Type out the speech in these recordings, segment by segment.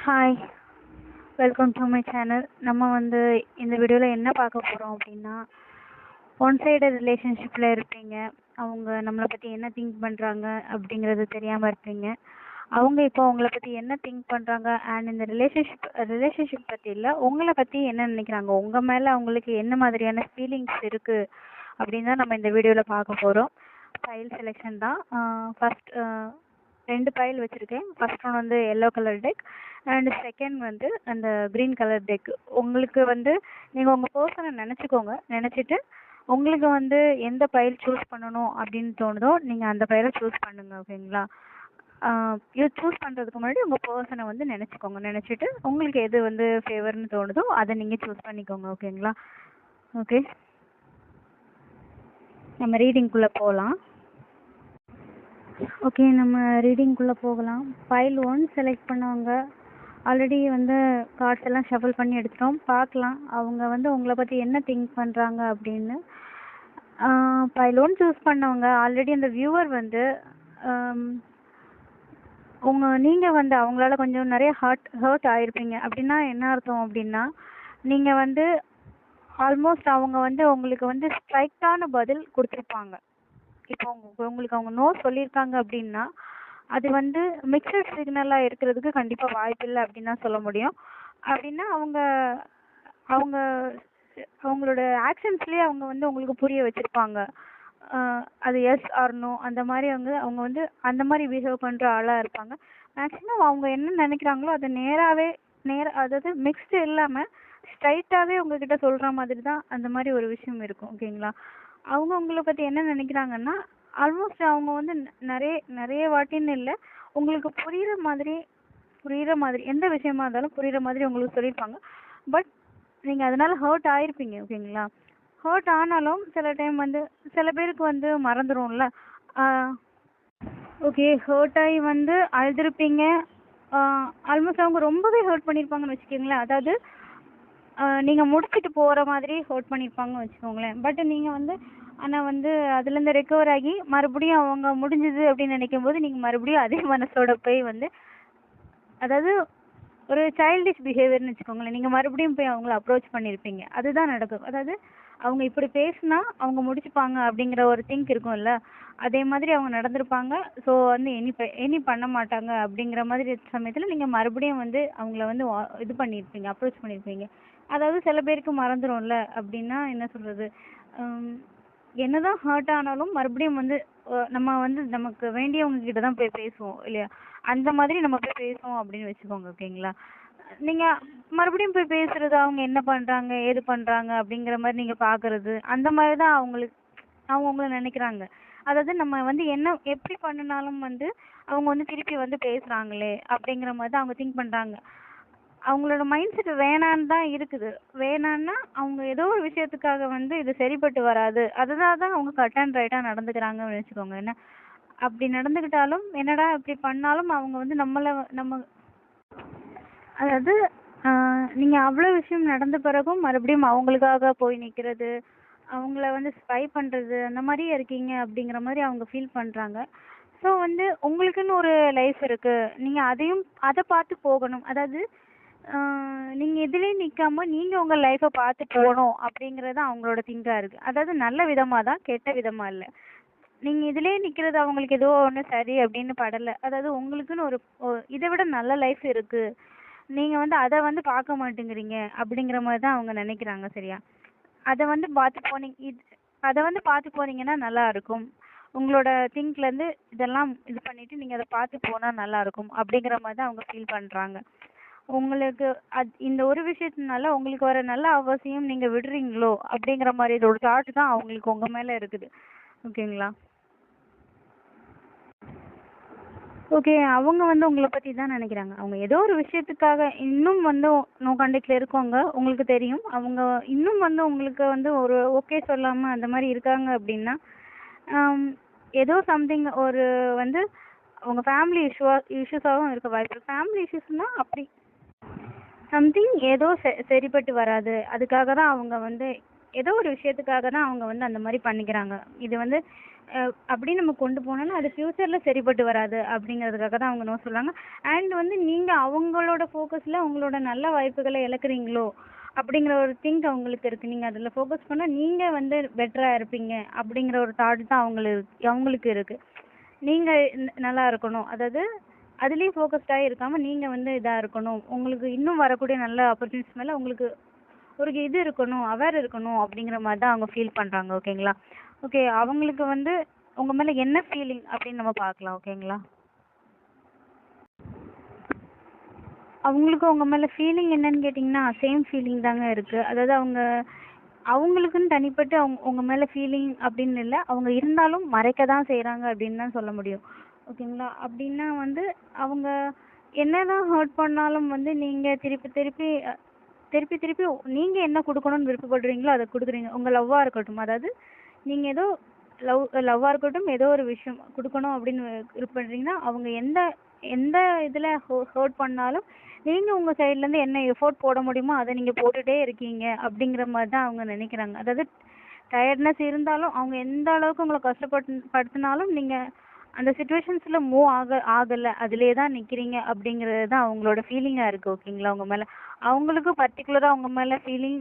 Hi, welcome to my channel. நம்ம இந்த வீடியோவில் என்ன பார்க்க போகிறோம் அப்படின்னா, ஒன் சைடு ரிலேஷன்ஷிப்பில் இருப்பீங்க. அவங்க நம்மளை பற்றி என்ன திங்க் பண்ணுறாங்க அப்படிங்கிறது தெரியாமல் இருப்பீங்க. அவங்க இப்போ உங்களை பற்றி என்ன திங்க் பண்ணுறாங்க அண்ட் இந்த ரிலேஷன்ஷிப் பற்றி இல்லை, உங்களை பற்றி என்ன நினைக்கிறாங்க, உங்கள் மேலே அவங்களுக்கு என்ன மாதிரியான ஃபீலிங்ஸ் இருக்குது அப்படின்னு தான் நம்ம இந்த வீடியோவில் பார்க்க போகிறோம். ஃபைல் செலெக்ஷன் தான். ஃபஸ்ட் 2 ஃபைல் வச்சுருக்கேன். First one yellow colour tech and second அந்த க்ரீன் கலர் டெக். உங்களுக்கு நீங்கள் உங்கள் பர்சனை நினச்சிக்கோங்க. நினச்சிட்டு உங்களுக்கு எந்த ஃபைல் சூஸ் பண்ணணும் அப்படின்னு தோணுதோ நீங்கள் அந்த ஃபைலை சூஸ் பண்ணுங்கள். ஓகேங்களா? இது சூஸ் பண்ணுறதுக்கு முன்னாடி உங்கள் பர்சனை நினச்சிக்கோங்க. நினச்சிட்டு உங்களுக்கு எது ஃபேவர்னு தோணுதோ அதை நீங்கள் சூஸ் பண்ணிக்கோங்க. ஓகேங்களா? ஓகே, நம்ம ரீடிங்குள்ளே போகலாம். ஓகே, நம்ம ரீடிங்குள்ளே போகலாம். ஃபைல் 1 செலக்ட் பண்ணவங்க ஆல்ரெடி கார்ட்ஸ் எல்லாம் ஷஃபிள் பண்ணி எடுத்துட்டோம். பார்க்கலாம் அவங்க உங்களை பற்றி என்ன திங்க் பண்ணுறாங்க அப்படின்னு. ஃபைல் 1 சூஸ் பண்ணவங்க ஆல்ரெடி அந்த வியூவர் நீங்கள் அவங்களால கொஞ்சம் நிறைய ஹர்ட் ஆகிருப்பீங்க. அப்படின்னா என்ன அர்த்தம் அப்படின்னா, நீங்கள் ஆல்மோஸ்ட் அவங்க உங்களுக்கு ஸ்ட்ரைக்டான பதில் கொடுத்துருப்பாங்க. இப்போ உங்களுக்கு அவங்க நோ சொல்லியிருக்காங்க அப்படின்னா அது மிக்சட் சிக்னலாக இருக்கிறதுக்கு கண்டிப்பாக வாய்ப்பில்லை அப்படின்னு தான் சொல்ல முடியும். அப்படின்னா அவங்க அவங்களோட ஆக்ஷன்ஸ்லேயே அவங்க உங்களுக்கு புரிய வச்சுருப்பாங்க. அது எஸ் ஆர் நோ அந்த மாதிரி அவங்க அந்த மாதிரி பிஹேவ் பண்ணுற ஆளாக இருப்பாங்க. மேக்ஸிமம் அவங்க என்ன நினைக்கிறாங்களோ அதை அதாவது மிக்ஸ்டு இல்லாமல் ஸ்ட்ரைட்டாகவே உங்ககிட்ட சொல்கிற மாதிரி தான் அந்த மாதிரி ஒரு விஷயம் இருக்கும். ஓகேங்களா? அவங்க உங்களை பற்றி என்ன நினைக்கிறாங்கன்னா, ஆல்மோஸ்ட் அவங்க நிறைய வாட்டின்னு இல்லை, உங்களுக்கு புரிகிற மாதிரி எந்த விஷயமா இருந்தாலும் புரிகிற மாதிரி உங்களுக்கு சொல்லியிருப்பாங்க. பட் நீங்கள் அதனால் ஹர்ட் ஆகிருப்பீங்க. ஓகேங்களா? ஹர்ட் ஆனாலும் சில டைம் சில பேருக்கு மறந்துடும்ல. ஓகே, ஹர்ட் ஆகி அழுதுருப்பீங்க. ஆல்மோஸ்ட் அவங்க ரொம்பவே ஹர்ட் பண்ணியிருப்பாங்கன்னு வச்சுக்கோங்களேன். அதாவது நீங்கள் முடிச்சுட்டு போகிற மாதிரி ஹர்ட் பண்ணியிருப்பாங்கன்னு வச்சுக்கோங்களேன். பட் நீங்கள் ஆனால் அதுலேருந்து ரெக்கவர் ஆகி மறுபடியும் அவங்க முடிஞ்சுது அப்படின்னு நினைக்கும் போது நீங்கள் மறுபடியும் அதே மனசோட போய் அதாவது ஒரு சைல்டிஷ் பிஹேவியர்னு வச்சுக்கோங்களேன். நீங்கள் மறுபடியும் போய் அவங்கள அப்ரோச் பண்ணியிருப்பீங்க. அதுதான் நடக்கும். அதாவது அவங்க இப்படி பேசினா அவங்க முடிச்சுப்பாங்க அப்படிங்கிற ஒரு திங்க் இருக்கும்ல, அதே மாதிரி அவங்க நடந்திருப்பாங்க. ஸோ எனி பண்ண மாட்டாங்க அப்படிங்கிற மாதிரி சமயத்தில் நீங்கள் மறுபடியும் அவங்கள இது பண்ணியிருப்பீங்க, அப்ரோச் பண்ணியிருப்பீங்க. அதாவது சில பேருக்கு மறந்துடும்ல. அப்படின்னா என்ன சொல்கிறது, என்னதான் ஹர்ட் ஆனாலும் மறுபடியும் நம்ம நமக்கு வேண்டியவங்க கிட்ட தான் போய் பேசுவோம் இல்லையா? அந்த மாதிரி நம்ம போய் பேசுவோம் அப்படின்னு வச்சுக்கோங்க. ஓகேங்களா? நீங்கள் மறுபடியும் போய் பேசுறது, அவங்க என்ன பண்ணுறாங்க ஏது பண்ணுறாங்க அப்படிங்கிற மாதிரி நீங்கள் பார்க்குறது, அந்த மாதிரி தான் அவங்க உங்களை நினைக்கிறாங்க. அதாவது நம்ம என்ன எப்படி பண்ணினாலும் அவங்க திருப்பி பேசுகிறாங்களே அப்படிங்கிற மாதிரி தான் அவங்க திங்க் பண்ணுறாங்க. அவங்களோட மைண்ட் செட் வேணான்னு தான் இருக்குது. வேணான்னா அவங்க ஏதோ ஒரு விஷயத்துக்காக இது சரிப்பட்டு வராது, அதுதான் தான் அவங்க கட் அண்ட் ரைட்டாக நடந்துக்கிறாங்கன்னு வச்சுக்கோங்க. என்ன அப்படி நடந்துக்கிட்டாலும் என்னடா இப்படி பண்ணாலும் அவங்க நம்ம அதாவது நீங்கள் அவ்வளோ விஷயம் நடந்த பிறகும் மறுபடியும் அவங்களுக்காக போய் நிற்கிறது, அவங்கள ஸ்பை பண்ணுறது, அந்த மாதிரியே இருக்கீங்க அப்படிங்கிற மாதிரி அவங்க ஃபீல் பண்ணுறாங்க. ஸோ உங்களுக்குன்னு ஒரு லைஃப் இருக்குது, நீங்கள் அதை பார்த்து போகணும். அதாவது நீங்கள் இதுலேயே நிற்காம நீங்கள் உங்கள் லைஃப்பை பார்த்து போகணும் அப்படிங்கிறது அவங்களோட திங்காக இருக்குது. அதாவது நல்ல விதமாக தான், கெட்ட விதமாக இல்லை. நீங்கள் இதுலேயே நிற்கிறது அவங்களுக்கு ஏதோ ஒன்று சரி அப்படின்னு படலை. அதாவது உங்களுக்குன்னு ஒரு இதை விட நல்ல லைஃப் இருக்குது, நீங்கள் அதை பார்க்க மாட்டேங்கிறீங்க அப்படிங்கிற மாதிரி தான் அவங்க நினைக்கிறாங்க. சரியா? அதை பார்த்து போனீங்கன்னா நல்லா இருக்கும். உங்களோட திங்க்லேருந்து இதெல்லாம் இது பண்ணிவிட்டு நீங்கள் அதை பார்த்து போனால் நல்லாயிருக்கும் அப்படிங்கிற மாதிரி தான் அவங்க ஃபீல் பண்ணுறாங்க. உங்களுக்கு இந்த ஒரு விஷயத்தினால உங்களுக்கு வர நல்ல அவசியம் நீங்கள் விடுறீங்களோ அப்படிங்கிற மாதிரி இதோட தாட் தான் அவங்களுக்கு உங்கள் மேலே இருக்குது. ஓகேங்களா? ஓகே, அவங்க உங்களை பற்றி தான் நினைக்கிறாங்க. அவங்க ஏதோ ஒரு விஷயத்துக்காக இன்னும் நோ கான்டாக்டில் இருக்கவங்க உங்களுக்கு தெரியும். அவங்க இன்னும் உங்களுக்கு ஒரு ஓகே சொல்லாமல் அந்த மாதிரி இருக்காங்க அப்படின்னா ஏதோ சம்திங் ஒரு அவங்க ஃபேமிலி இஷ்யூஸாகவும் இருக்க வாய்ப்பு. ஃபேமிலி இஷ்யூஸ்னால் அப்படி சம்திங் ஏதோ சரிப்பட்டு வராது, அதுக்காக தான் அவங்க ஏதோ ஒரு விஷயத்துக்காக தான் அவங்க அந்த மாதிரி பண்ணிக்கிறாங்க. இது அப்படி நம்ம கொண்டு போனோம்னா அது ஃப்யூச்சரில் சரிப்பட்டு வராது அப்படிங்கிறதுக்காக தான் அவங்க நோ சொல்கிறாங்க. அண்ட் வந்து நீங்கள் அவங்களோட ஃபோக்கஸில் உங்களோட நல்ல வாய்ப்புகளை இழக்கிறீங்களோ அப்படிங்கிற ஒரு திங்க் அவங்களுக்கு இருக்குது. நீங்கள் அதில் ஃபோக்கஸ் பண்ணால் நீங்கள் வந்து பெட்டராக இருப்பீங்க அப்படிங்கிற ஒரு தாட் தான் அவங்களுக்கு இருக்குது. நீங்கள் நல்லா இருக்கணும், அதாவது அதுலேயும் ஃபோக்கஸ்டாக இருக்காமல் நீங்கள் வந்து இதாக இருக்கணும், உங்களுக்கு இன்னும் வரக்கூடிய நல்ல ஆப்பர்ச்சுனிட்டிஸ் மேலே உங்களுக்கு ஒரு இது இருக்கணும், அவேர் இருக்கணும் அப்படிங்கிற மாதிரி தான் அவங்க ஃபீல் பண்ணுறாங்க. ஓகேங்களா? ஓகே, அவங்களுக்கு வந்து உங்கள் மேலே என்ன ஃபீலிங் அப்படின்னு நம்ம பார்க்கலாம். ஓகேங்களா? அவங்களுக்கு உங்கள் மேலே ஃபீலிங் என்னன்னு கேட்டிங்கன்னா சேம் ஃபீலிங் தாங்க இருக்குது. அதாவது அவங்களுக்குன்னு தனிப்பட்டு உங்கள் மேலே ஃபீலிங் அப்படின்னு இல்லை, அவங்க இருந்தாலும் மறைக்க தான் செய்கிறாங்க அப்படின்னு தான் சொல்ல முடியும். ஓகேங்களா? அப்படின்னா வந்து அவங்க என்னதான் ஹர்ட் பண்ணாலும் வந்து நீங்கள் திருப்பி திருப்பி திருப்பி திருப்பி நீங்கள் என்ன கொடுக்கணும்னு விருப்பப்படுறீங்களோ அதை கொடுக்குறீங்க. உங்கள் லவ்வாக இருக்கட்டும், அதாவது நீங்கள் ஏதோ லவ்வாக இருக்கட்டும், ஏதோ ஒரு விஷயம் கொடுக்கணும் அப்படின்னு விருப்பப்படுறீங்கன்னா அவங்க எந்த எந்த இதில் ஹர்ட் பண்ணாலும் நீங்கள் உங்கள் சைட்லேருந்து என்ன எஃபோர்ட் போட முடியுமோ அதை நீங்கள் போட்டுகிட்டே இருக்கீங்க அப்படிங்கிற மாதிரி தான் அவங்க நினைக்கிறாங்க. அதாவது டயர்ட்னஸ் இருந்தாலும் அவங்க எந்த அளவுக்கு உங்களை கஷ்டப்படுத்தினாலும் நீங்கள் அந்த சுச்சுவேஷன்ஸில் மூவ் ஆகலை, அதிலே தான் நிற்கிறீங்க அப்படிங்கிறது தான் அவங்களோட ஃபீலிங்காக இருக்குது. ஓகேங்களா? அவங்க மேலே அவங்களுக்கு பர்டிகுலராக அவங்க மேலே ஃபீலிங்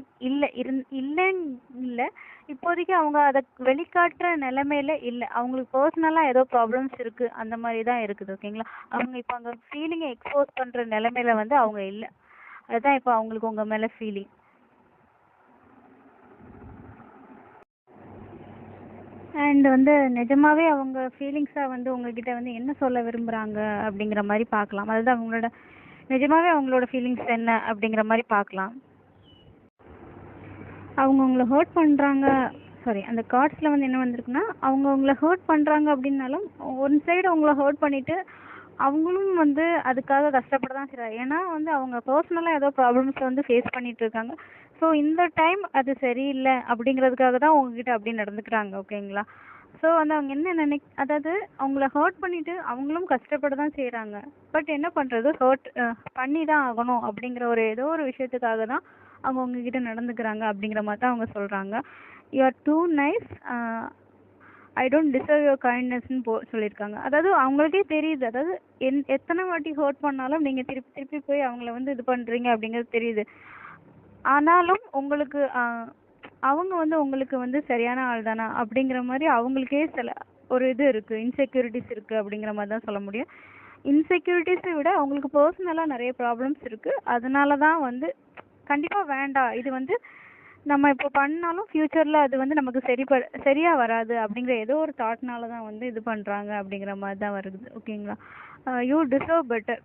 இல்லைன்னு இல்லை, இப்போதைக்கு அவங்க அதை வெளிக்காட்டுற நிலைமையில இல்லை. அவங்களுக்கு பர்சனலாக ஏதோ ப்ராப்ளம்ஸ் இருக்குது, அந்த மாதிரி தான் இருக்குது. ஓகேங்களா? அவங்க இப்போ அந்த ஃபீலிங்கை எக்ஸ்போஸ் பண்ணுற நிலைமையில வந்து அவங்க இல்லை. அதுதான் இப்போ அவங்களுக்கு உங்கள் மேலே ஃபீலிங். அண்ட் வந்து நிஜமாவே அவங்க ஃபீலிங்ஸாக வந்து உங்ககிட்ட வந்து என்ன சொல்ல விரும்புகிறாங்க அப்படிங்கிற மாதிரி பார்க்கலாம். அதாவது அவங்களோட நிஜமாவே அவங்களோட ஃபீலிங்ஸ் என்ன அப்படிங்கிற மாதிரி பார்க்கலாம். அவங்க உங்களை ஹர்ட் பண்ணுறாங்க, சாரி, அந்த கார்ட்ஸில் வந்து என்ன வந்திருக்குன்னா அவங்க உங்களை ஹர்ட் பண்ணுறாங்க அப்படின்னாலும் ஒன் சைடு அவங்கள ஹர்ட் பண்ணிவிட்டு அவங்களும் வந்து அதுக்காக கஷ்டப்பட தான் செய்கிறாங்க. ஏன்னா வந்து அவங்க பர்சனலாக ஏதோ ப்ராப்ளம்ஸை வந்து ஃபேஸ் பண்ணிட்டு இருக்காங்க. ஸோ இந்த டைம் அது சரியில்லை அப்படிங்கிறதுக்காக தான் உங்ககிட்ட அப்படி நடந்துக்கிறாங்க. ஓகேங்களா? ஸோ வந்து அவங்க என்ன அதாவது அவங்கள ஹர்ட் பண்ணிவிட்டு அவங்களும் கஷ்டப்பட தான் செய்கிறாங்க. பட் என்ன பண்ணுறது, ஹர்ட் பண்ணி தான் ஆகணும் அப்படிங்கிற ஏதோ ஒரு விஷயத்துக்காக தான் அவங்க உங்ககிட்ட நடந்துக்கிறாங்க அப்படிங்கிற மாதிரி தான் அவங்க சொல்கிறாங்க. You are too nice, I don't deserve your கைண்ட்னஸ்ன்னு சொல்லியிருக்காங்க. அதாவது அவங்களுக்கே தெரியுது, அதாவது எத்தனை வாட்டி ஹர்ட் பண்ணாலும் நீங்கள் திருப்பி திருப்பி போய் அவங்கள வந்து இது பண்ணுறீங்க அப்படிங்கிறது தெரியுது. ஆனாலும் உங்களுக்கு அவங்க வந்து உங்களுக்கு வந்து சரியான ஆள் தானா அப்படிங்கிற மாதிரி அவங்களுக்கே சில ஒரு இது இருக்குது, இன்செக்யூரிட்டிஸ் இருக்குது அப்படிங்கிற மாதிரி தான் சொல்ல முடியும். இன்செக்யூரிட்டிஸை விட அவங்களுக்கு பர்சனலாக நிறைய ப்ராப்ளம்ஸ் இருக்குது. அதனால தான் வந்து கண்டிப்பாக வேண்டாம், இது வந்து நம்ம இப்போ பண்ணாலும் ஃப்யூச்சரில் அது வந்து நமக்கு சரியாக வராது அப்படிங்கிற ஏதோ ஒரு தாட்னால தான் வந்து இது பண்ணுறாங்க அப்படிங்கிற மாதிரி தான் வருது. ஓகேங்களா? You deserve better.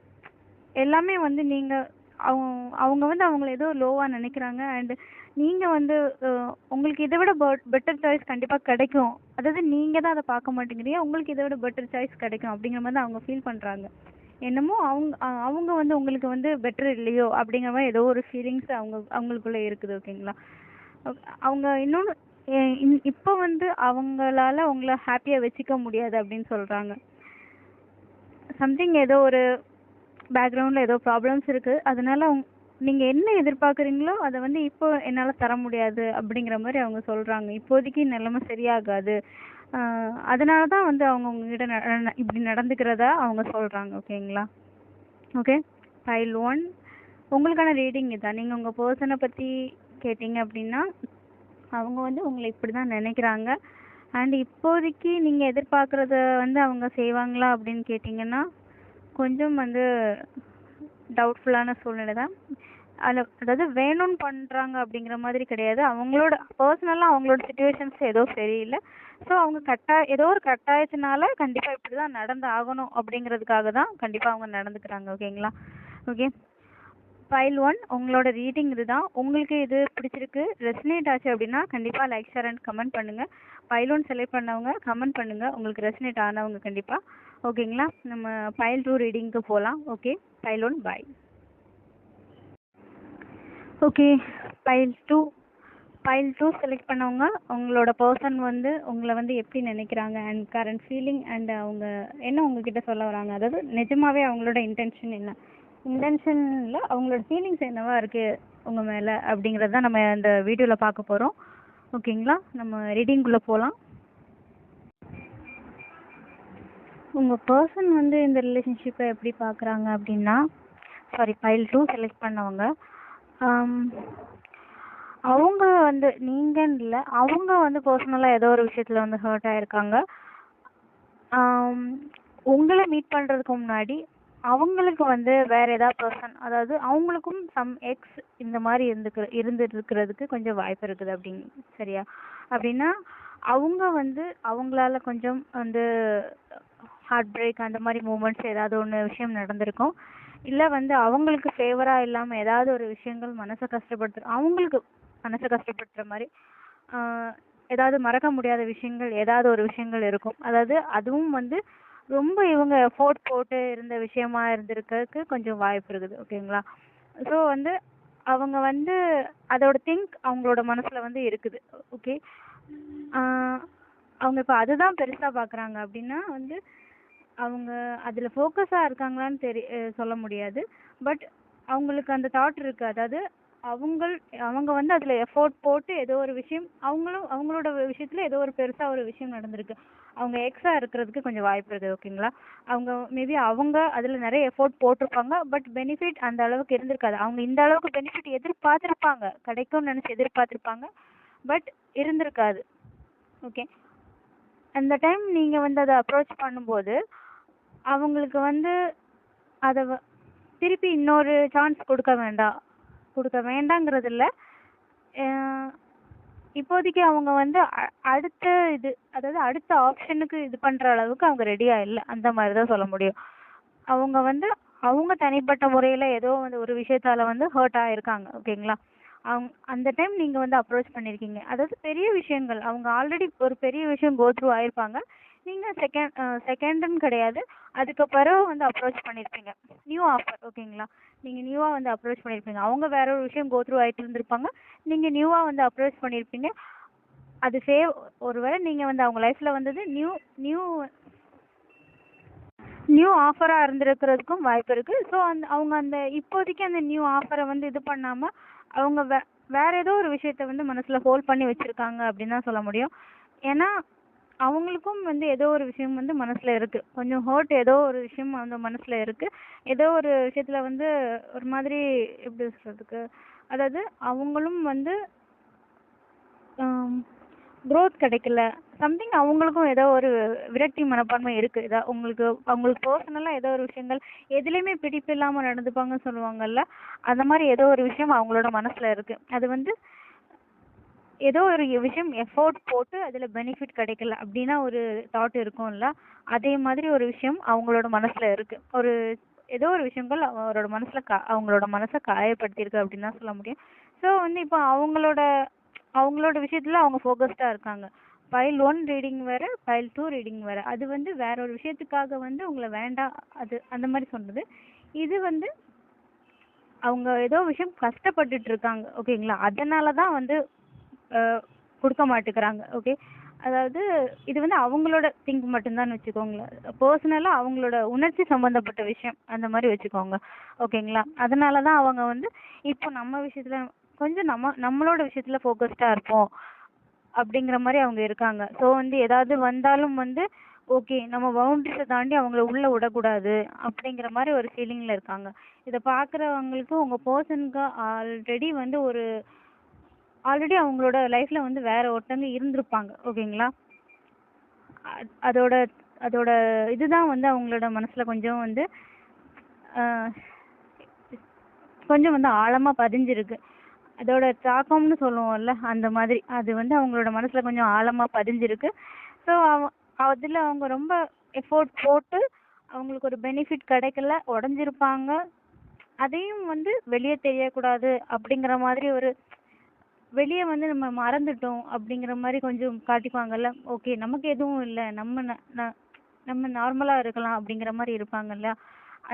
எல்லாமே வந்து நீங்கள் அவங்க வந்து அவங்கள ஏதோ லோவாக நினைக்கிறாங்க. அண்டு நீங்கள் வந்து உங்களுக்கு இதை விட பெட்டர் சாய்ஸ் கண்டிப்பாக கிடைக்கும், அதாவது நீங்கள் தான் அதை பார்க்க மாட்டேங்கிறீங்க, உங்களுக்கு இதை விட பெட்டர் சாய்ஸ் கிடைக்கும் அப்படிங்கிற மாதிரி தான் அவங்க ஃபீல் பண்ணுறாங்க. என்னமோ அவங்க வந்து உங்களுக்கு வந்து பெட்டர் இல்லையோ அப்படிங்கிற மாதிரி ஏதோ ஒரு ஃபீலிங்ஸ் அவங்களுக்குள்ளே இருக்குது. ஓகேங்களா? அவங்க இன்னொன்று இப்போ வந்து அவங்களால உங்களை ஹாப்பியாக வச்சுக்க முடியாது அப்படின்னு சொல்கிறாங்க. சம்திங் ஏதோ ஒரு பேக்ரவுண்டில் ஏதோ ப்ராப்ளம்ஸ் இருக்குது, அதனால நீங்கள் என்ன எதிர்பார்க்குறீங்களோ அதை வந்து இப்போ என்னால் தர முடியாது அப்படிங்கிற மாதிரி அவங்க சொல்கிறாங்க. இப்போதைக்கு நிலைமை சரியாகாது, அதனால தான் வந்து அவங்க உங்ககிட்ட இப்படி நடந்துக்கிறதா அவங்க சொல்கிறாங்க. ஓகேங்களா? ஓகே, ஃபைல் 1 உங்களுக்கான ரீடிங் இதான். நீங்கள் உங்கள் பர்சனை பற்றி கேட்டிங்க அப்படின்னா அவங்க வந்து உங்களை இப்படி தான் நினைக்கிறாங்க. அண்ட் இப்போதைக்கு நீங்கள் எதிர்பார்க்குறத வந்து அவங்க செய்வாங்களா அப்படின்னு கேட்டிங்கன்னா கொஞ்சம் வந்து டவுட்ஃபுல்லான சூழ்நிலை தான். அதாவது வேணும்னு பண்ணுறாங்க அப்படிங்கிற மாதிரி கிடையாது, அவங்களோட பர்சனலாக அவங்களோட சுச்சுவேஷன்ஸ் ஏதோ சரியில்லை. ஸோ அவங்க ஏதோ ஒரு கட்டாயத்தினால கண்டிப்பாக இப்படி தான் நடந்து ஆகணும் அப்படிங்கிறதுக்காக தான் கண்டிப்பாக அவங்க நடந்துக்கிறாங்க. ஓகேங்களா? ஓகே, ஃபைல் 1 உங்களோட ரீடிங் இதுதான். உங்களுக்கு இது பிடிச்சிருக்கு, ரெசனேட் ஆச்சு அப்படின்னா கண்டிப்பாக லைக், ஷேர் அண்ட் கமெண்ட் பண்ணுங்கள். ஃபைல் 1 செலக்ட் பண்ணவங்க கமெண்ட் பண்ணுங்கள், உங்களுக்கு ரெசனேட் ஆனவங்க கண்டிப்பாக. ஓகேங்களா? நம்ம ஃபைல் 2 ரீடிங்க்கு போகலாம். ஓகே, ஃபைல் 1 பாய். ஓகே, ஃபைல் 2 செலக்ட் பண்ணவங்க உங்களோட பர்சன் வந்து உங்களை வந்து எப்படி நினைக்கிறாங்க அண்ட் கரண்ட் ஃபீலிங் அண்ட் அவங்க என்ன உங்ககிட்ட சொல்ல வராங்க, அதாவது நிஜமாவே அவங்களோட இன்டென்ஷனில் அவங்களோட ஃபீலிங்ஸ் என்னவா இருக்குது உங்கள் மேலே அப்படிங்கிறது தான் நம்ம இந்த வீடியோவில் பார்க்க போகிறோம். ஓகேங்களா? நம்ம ரீடிங்குள்ளே போகலாம். உங்கள் பர்சன் வந்து இந்த ரிலேஷன்ஷிப்பை எப்படி பார்க்குறாங்க அப்படின்னா, சாரி, பைல் 2 செலக்ட் பண்ணவங்க, அவங்க வந்து நீங்கன்னு இல்லை, அவங்க வந்து பர்சனலாக ஏதோ ஒரு விஷயத்தில் வந்து ஹர்ட் ஆயிருக்காங்க. உங்களை மீட் பண்ணுறதுக்கு முன்னாடி அவங்களுக்கு வந்து வேற ஏதாவது பர்சன், அதாவது அவங்களுக்கும் சம் எக்ஸ் இந்த மாதிரி இருந்துட்டு இருக்கிறதுக்கு கொஞ்சம் வாய்ப்பு இருக்குது அப்படின்னு. சரியா? அப்படின்னா அவங்க வந்து அவங்களால கொஞ்சம் வந்து ஹார்ட் பிரேக் அந்த மாதிரி மூமெண்ட்ஸ் ஏதாவது ஒன்று விஷயம் நடந்திருக்கும். இல்லை வந்து அவங்களுக்கு ஃபேவராக இல்லாமல் ஏதாவது ஒரு விஷயங்கள் அவங்களுக்கு மனசை கஷ்டப்படுத்துகிற மாதிரி ஏதாவது மறக்க முடியாத விஷயங்கள், ஏதாவது ஒரு விஷயங்கள் இருக்கும். அதாவது அதுவும் வந்து ரொம்ப இவங்க எஃபோர்ட் போட்டு இருந்த விஷயமா இருந்திருக்கிறதுக்கு கொஞ்சம் வாய்ப்பு இருக்குது. ஓகேங்களா? ஸோ வந்து அவங்க வந்து அதோட அவங்களோட மனசில் வந்து இருக்குது. ஓகே, அவங்க இப்போ அதுதான் பெருசாக பார்க்குறாங்க அப்படின்னா வந்து அவங்க அதில் ஃபோக்கஸாக இருக்காங்களான்னு சொல்ல முடியாது. பட் அவங்களுக்கு அந்த தாட் இருக்குது. அதாவது அவங்க வந்து அதில் எஃபோர்ட் போட்டு ஏதோ ஒரு விஷயம் அவங்களோட விஷயத்தில் ஏதோ ஒரு பெருசாக ஒரு விஷயம் நடந்திருக்கு. அவங்க எக்ஸாக இருக்கிறதுக்கு கொஞ்சம் வாய்ப்பு இருக்குது. ஓகேங்களா? மேபி அவங்க அதில் நிறைய எஃபோர்ட் போட்டிருப்பாங்க. பட் பெனிஃபிட் அந்த அளவுக்கு இருந்திருக்காது. அவங்க இந்த அளவுக்கு பெனிஃபிட் எதிர்பார்த்துருப்பாங்க, கிடைக்கும்னு நினச்சி எதிர்பார்த்துருப்பாங்க. பட் இருந்திருக்காது. ஓகே, அந்த டைம் நீங்கள் வந்து அதை அப்ரோச் பண்ணும்போது அவங்களுக்கு வந்து அதை திருப்பி இன்னொரு சான்ஸ் கொடுக்க வேண்டாங்கிறது இல்லை. இப்போதைக்கு அவங்க வந்து அடுத்த ஆப்ஷனுக்கு இது பண்ணுற அளவுக்கு அவங்க ரெடியாக இல்லை. அந்த மாதிரி தான் சொல்ல முடியும். அவங்க வந்து அவங்க தனிப்பட்ட முறையில் ஏதோ வந்து ஒரு விஷயத்தால் வந்து ஹர்ட் ஆகிருக்காங்க. ஓகேங்களா? அந்த டைம் நீங்கள் வந்து அப்ரோச் பண்ணியிருக்கீங்க. அதாவது பெரிய விஷயங்கள், அவங்க ஆல்ரெடி ஒரு பெரிய விஷயம் கோத்ரூ ஆயிருப்பாங்க. நீங்கள் செகண்டுன்னு கிடையாது, அதுக்கு பிறகு வந்து அப்ரோச் பண்ணியிருப்பீங்க. New offer. ஓகேங்களா? நீங்கள் நியூவாக வந்து அப்ரோச் பண்ணியிருப்பீங்க. அவங்க வேற ஒரு விஷயம் கோத்ரூ ஆகிட்டு இருந்திருப்பாங்க, நீங்கள் நியூவாக வந்து அப்ரோச் பண்ணியிருப்பீங்க. அது ஒருவேளை நீங்கள் வந்து அவங்க லைஃப்பில் வந்தது நியூ ஆஃபராக இருந்திருக்கிறதுக்கும் வாய்ப்பு இருக்குது. ஸோ அவங்க இப்போதைக்கு அந்த நியூ ஆஃபரை வந்து இது பண்ணாமல் அவங்க வேற ஏதோ ஒரு விஷயத்த வந்து மனசில் ஹோல்ட் பண்ணி வச்சுருக்காங்க அப்படின்னு தான் சொல்ல முடியும். ஏன்னா அவங்களுக்கும் வந்து ஏதோ ஒரு விஷயம் வந்து மனசில் இருக்குது. கொஞ்சம் ஹர்ட், ஏதோ ஒரு விஷயம் வந்து மனசில் இருக்குது. ஏதோ ஒரு விஷயத்தில் வந்து ஒரு மாதிரி எப்படி சொல்கிறதுக்கு, அதாவது அவங்களும் வந்து க்ரோத் கிடைக்கல, சம்திங் அவங்களுக்கும் ஏதோ ஒரு விரக்தி மனப்பான்மை இருக்குது. அவங்களுக்கு பர்சனலாக ஏதோ ஒரு விஷயங்கள் எதுலேயுமே பிடிப்பு இல்லாமல் நடந்துப்பாங்கன்னு சொல்லுவாங்கல்ல, அந்த மாதிரி ஏதோ ஒரு விஷயம் அவங்களோட மனசில் இருக்குது. அது வந்து ஏதோ ஒரு விஷயம் எஃபோர்ட் போட்டு அதில் பெனிஃபிட் கிடைக்கல அப்படின்னா ஒரு தாட் இருக்கும்ல, அதே மாதிரி ஒரு விஷயம் அவங்களோட மனசில் இருக்குது. ஏதோ ஒரு விஷயங்கள் அவங்களோட மனசை காயப்படுத்தியிருக்கு அப்படின்னு தான் சொல்ல முடியும். ஸோ வந்து இப்போ அவங்களோட விஷயத்தில் அவங்க ஃபோக்கஸ்டாக இருக்காங்க. ஃபைல் 1 ரீடிங் வேறு, ஃபைல் 2 ரீடிங் வேறு. அது வந்து வேற ஒரு விஷயத்துக்காக வந்து உங்களை வேண்டாம் அது அந்த மாதிரி சொன்னது. இது வந்து அவங்க ஏதோ விஷயம் கஷ்டப்பட்டுட்டு இருக்காங்க. ஓகேங்களா? அதனால தான் வந்து கொடுக்க மாட்டேங்கிறாங்க. ஓகே, அதாவது இது வந்து அவங்களோட மட்டும்தான் வச்சுக்கோங்களேன். பர்சனலாக அவங்களோட உணர்ச்சி சம்மந்தப்பட்ட விஷயம் அந்த மாதிரி வச்சுக்கோங்க. ஓகேங்களா? அதனால தான் அவங்க வந்து இப்போ நம்ம விஷயத்தில் கொஞ்சம் நம்மளோட விஷயத்தில் ஃபோக்கஸ்டாக இருப்போம் அப்படிங்கிற மாதிரி அவங்க இருக்காங்க. ஸோ வந்து ஏதாவது வந்தாலும் வந்து ஓகே, நம்ம பவுண்டரிஸை தாண்டி அவங்கள உள்ளே விடக்கூடாது அப்படிங்கிற மாதிரி ஒரு ஃபீலிங்கில் இருக்காங்க. இதை பார்க்குறவங்களுக்கு உங்கள் பர்சனுக்கு ஆல்ரெடி அவங்களோட லைஃப்பில் வந்து வேற ஒருத்தங்க இருந்திருப்பாங்க. ஓகேங்களா? அதோட அதோட இதுதான் வந்து அவங்களோட மனசில் கொஞ்சம் வந்து ஆழமாக பதிஞ்சிருக்கு. அதோட தாக்கம்னு சொல்லுவோம்ல, அந்த மாதிரி அது வந்து அவங்களோட மனசில் கொஞ்சம் ஆழமாக பதிஞ்சிருக்கு. ஸோ அதில் அவங்க ரொம்ப எஃபோர்ட் போட்டு அவங்களுக்கு ஒரு பெனிஃபிட் கிடைக்கல, உடஞ்சிருப்பாங்க. அதையும் வந்து வெளியே தெரியக்கூடாது அப்படிங்கிற மாதிரி வெளியே வந்து நம்ம மறந்துட்டோம் அப்படிங்கிற மாதிரி கொஞ்சம் காட்டிக்குவாங்கல்ல. ஓகே, நமக்கு எதுவும் இல்லை, நம்ம நார்மலாக இருக்கலாம் அப்படிங்கிற மாதிரி இருப்பாங்கல்ல,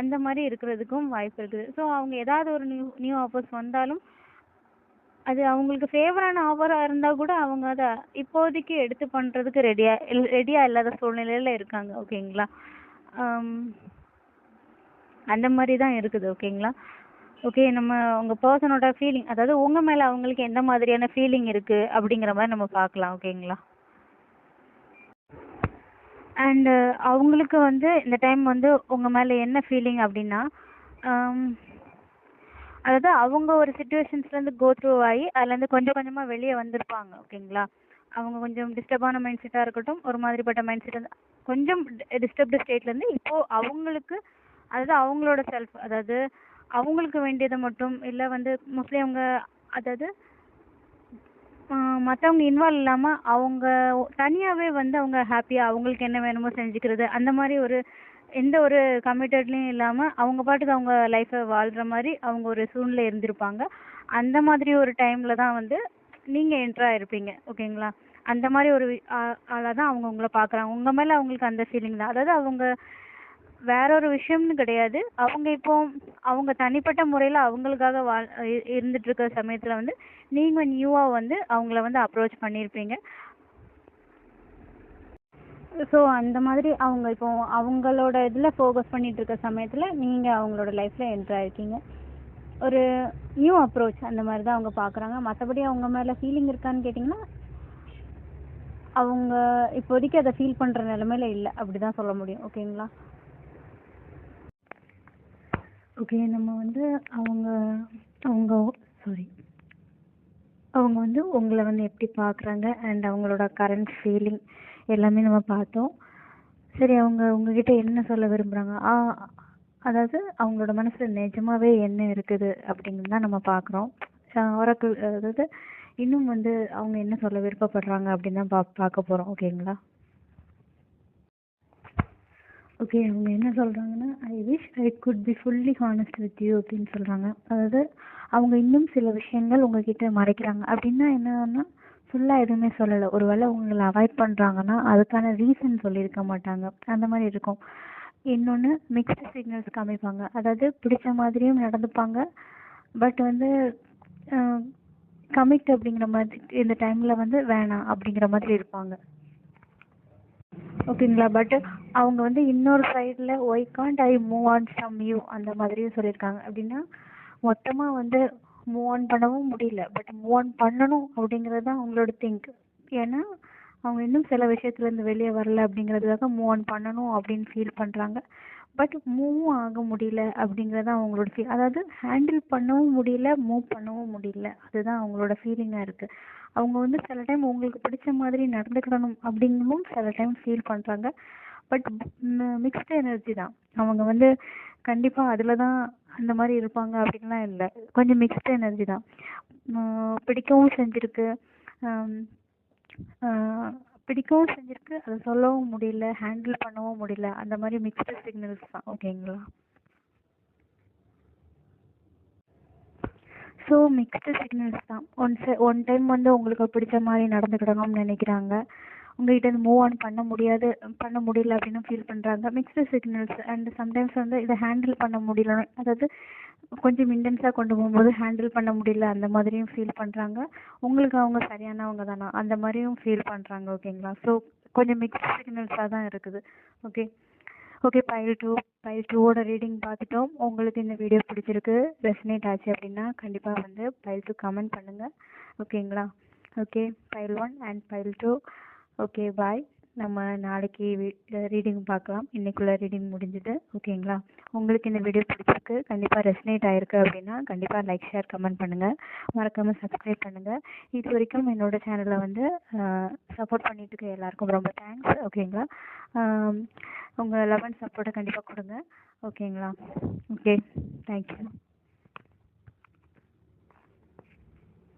அந்த மாதிரி இருக்கிறதுக்கும் வாய்ப்பு இருக்குது. ஸோ அவங்க ஏதாவது ஒரு நியூ ஆஃபர்ஸ் வந்தாலும் அது அவங்களுக்கு ஃபேவரான ஆஃபராக இருந்தால் கூட அவங்க அதை இப்போதைக்கு எடுத்து பண்ணுறதுக்கு ரெடியாக இல்லாத சூழ்நிலையில் இருக்காங்க. ஓகேங்களா? அந்த மாதிரி தான் இருக்குது. ஓகேங்களா? ஓகே, நம்ம உங்கள் பர்சனோட ஃபீலிங், அதாவது உங்கள் மேலே அவங்களுக்கு எந்த மாதிரியான ஃபீலிங் இருக்குது அப்படிங்கிற மாதிரி நம்ம பார்க்கலாம். ஓகேங்களா? அண்ட் அவங்களுக்கு வந்து இந்த டைம் வந்து உங்கள் மேலே என்ன ஃபீலிங் அப்படின்னா, அதாவது அவங்க ஒரு சுச்சுவேஷன்ஸ்லேருந்து கோ த்ரூ ஆகி அதுலேருந்து கொஞ்சம் கொஞ்சமாக வெளியே வந்திருப்பாங்க. ஓகேங்களா? அவங்க கொஞ்சம் டிஸ்டர்பான மைண்ட் செட்டாக இருக்கட்டும், ஒரு மாதிரிப்பட்ட மைண்ட் செட் கொஞ்சம் டிஸ்டர்ப்டு ஸ்டேட்லேருந்து இப்போது அவங்களுக்கு, அதாவது அவங்களோட செல்ஃப், அதாவது அவங்களுக்கு வேண்டியதை மட்டும் இல்லை வந்து மோஸ்ட்லி அவங்க, அதாவது மற்றவங்க இன்வால்வ் இல்லாமல் அவங்க தனியாகவே வந்து அவங்க ஹாப்பியாக அவங்களுக்கு என்ன வேணுமோ செஞ்சுக்கிறது, அந்த மாதிரி ஒரு எந்த ஒரு கமிட்டட்லையும் இல்லாமல் அவங்க பாட்டுக்கு அவங்க லைஃப்பை வாழ்கிற மாதிரி அவங்க ஒரு சூழ்நிலை இருந்திருப்பாங்க. அந்த மாதிரி ஒரு டைமில் தான் வந்து நீங்கள் என்ட்ராக இருப்பீங்க. ஓகேங்களா? அந்த மாதிரி ஒரு ஆளாக தான் அவங்க உங்களை பார்க்குறாங்க. உங்கள் மேலே அவங்களுக்கு அந்த ஃபீலிங் தான். அதாவது அவங்க வேற ஒரு விஷயம்னு கிடையாது. அவங்க இப்போ அவங்க தனிப்பட்ட முறையில் அவங்களுக்காக இருந்துட்டு இருக்கிற சமயத்தில் வந்து நீங்கள் நியூவாக வந்து அவங்கள வந்து அப்ரோச் பண்ணியிருப்பீங்க. ஸோ அந்த மாதிரி அவங்க இப்போ அவங்களோட இதில் ஃபோக்கஸ் பண்ணிட்டு இருக்க சமயத்தில் நீங்கள் அவங்களோட லைஃப்பில் என்ட்ரு ஆயிருக்கீங்க. ஒரு நியூ அப்ரோச் அந்த மாதிரி தான் அவங்க பார்க்குறாங்க. மற்றபடி அவங்க மேலே ஃபீலிங் இருக்கான்னு கேட்டிங்கன்னா, அவங்க இப்போதைக்கு அதை ஃபீல் பண்ணுற நிலமையில இல்லை, அப்படி தான் சொல்ல முடியும். ஓகேங்களா? ஓகே, நம்ம வந்து அவங்க அவங்க சாரி அவங்க வந்து உங்களை வந்து எப்படி பார்க்குறாங்க அண்ட் அவங்களோட கரண்ட் ஃபீலிங் எல்லாமே நம்ம பார்த்தோம். சரி, அவங்க உங்ககிட்ட என்ன சொல்ல விரும்புகிறாங்க, அதாவது அவங்களோட மனசில் நிஜமாவே என்ன இருக்குது அப்படிங்கிறது தான் நம்ம பார்க்குறோம். ஒராக்கிள், அதாவது இன்னும் வந்து அவங்க என்ன சொல்ல விருப்பப்படுறாங்க அப்படின்னு தான் பார்க்க போகிறோம். ஓகேங்களா? ஓகே, அவங்க என்ன சொல்கிறாங்கன்னா, I wish I could be fully honest with you அப்படின்னு சொல்கிறாங்க. அதாவது அவங்க இன்னும் சில விஷயங்கள் உங்ககிட்ட மறைக்கிறாங்க. அப்படின்னா என்னன்னா, ஃபுல்லாக எதுவுமே சொல்லலை. ஒரு வேளை உங்களை அவாய்ட் பண்ணுறாங்கன்னா அதுக்கான ரீசன் சொல்லியிருக்க மாட்டாங்க. அந்த மாதிரி இருக்கும். இன்னொன்று, மிக்ஸ்டு சிக்னல்ஸ் காமிப்பாங்க. அதாவது பிடிச்ச மாதிரியும் நடந்துப்பாங்க, பட் வந்து கமிட் அப்படிங்கிற மாதிரி இந்த டைமில் வந்து வேணாம் அப்படிங்கிற மாதிரி இருப்பாங்க. ஓகேங்களா? பட் அவங்க வந்து இன்னொரு சைடில் Y Gantt I move on from you அந்த மாதிரியும் சொல்லியிருக்காங்க. அப்படின்னா மொத்தமாக வந்து மூவ் ஆன் பண்ணவும் முடியல, பட் மூவ் ஆன் பண்ணணும் அப்படிங்கிறது தான் அவங்களோட திங்க். ஏன்னா அவங்க இன்னும் சில விஷயத்துலேருந்து வெளியே வரல அப்படிங்கிறதுக்காக மூவ் ஆன் பண்ணணும் அப்படின்னு ஃபீல் பண்ணுறாங்க. பட் மூவும் ஆக முடியல அப்படிங்கிறது தான் அவங்களோட ஃபீல். அதாவது ஹேண்டில் பண்ணவும் முடியல, மூவ் பண்ணவும் முடியல, அதுதான் அவங்களோட ஃபீலிங்காக இருக்குது. அவங்க வந்து சில டைம் உங்களுக்கு பிடிச்ச மாதிரி நடந்துக்கிடணும் அப்படிங்கவும் சில டைம் ஃபீல் பண்ணுறாங்க. பட் மிக்ஸ்டு எனர்ஜி தான். அவங்க வந்து கண்டிப்பாக அதில் தான் அந்த மாதிரி இருப்பாங்க அப்படின்லாம் இல்லை. கொஞ்சம் மிக்ஸ்டு எனர்ஜி தான். பிடிக்கவும் செஞ்சுருக்கு, பிடிக்கவும் செஞ்சுருக்கு, அதை சொல்லவும் முடியல, ஹேண்டில் பண்ணவும் முடியல, அந்த மாதிரி மிக்ஸ்டு சிக்னல்ஸ் தான். ஓகேங்களா? ஸோ மிக்ஸ்டு சிக்னல்ஸ் தான். ஒன் டைம் வந்து உங்களுக்கு பிடிச்ச மாதிரி நடந்துக்கிடணும்னு நினைக்கிறாங்க, உங்கள்கிட்ட மூவ் ஆன் பண்ண முடியல அப்படின்னு ஃபீல் பண்ணுறாங்க. Mixed signals. அண்ட் சம்டைம்ஸ் வந்து இதை ஹேண்டில் பண்ண முடியல, அதாவது கொஞ்சம் இன்டென்ஸாக கொண்டு போகும்போது ஹேண்டில் பண்ண முடியல அந்த மாதிரியும் ஃபீல் பண்ணுறாங்க. உங்களுக்கு அவங்க சரியானவங்க தானா அந்த மாதிரியும் ஃபீல் பண்ணுறாங்க. ஓகேங்களா? ஸோ கொஞ்சம் மிக்ஸ்டு சிக்னல்ஸாக தான் இருக்குது. ஓகே ஓகே, பைல் டூவோட ரீடிங் பார்த்துட்டோம். உங்களுக்கு இந்த வீடியோ பிடிச்சிருக்கு, ரெசனேட் ஆச்சு அப்படின்னா கண்டிப்பாக வந்து பைல் 2 கமெண்ட் பண்ணுங்கள். ஓகேங்களா? Okay, file 1 and file 2. Okay, bye. நம்ம நாளைக்கு ரீடிங் பார்க்கலாம். இன்றைக்குள்ள ரீடிங் முடிஞ்சுது. ஓகேங்களா? உங்களுக்கு இந்த வீடியோ பிடிச்சிருக்கு, கண்டிப்பாக ரெசனேட் ஆகிருக்கு அப்படின்னா கண்டிப்பாக லைக், ஷேர், கமெண்ட் பண்ணுங்கள். மறக்காமல் சப்ஸ்கிரைப் பண்ணுங்கள். இது வரைக்கும் என்னோடய சேனலை வந்து சப்போர்ட் பண்ணிட்டு இருக்க எல்லாருக்கும் ரொம்ப தேங்க்ஸ். ஓகேங்களா? உங்கள் லவ் அண்ட் சப்போர்ட்டை கண்டிப்பாக கொடுங்க. ஓகேங்களா? Okay, thank you.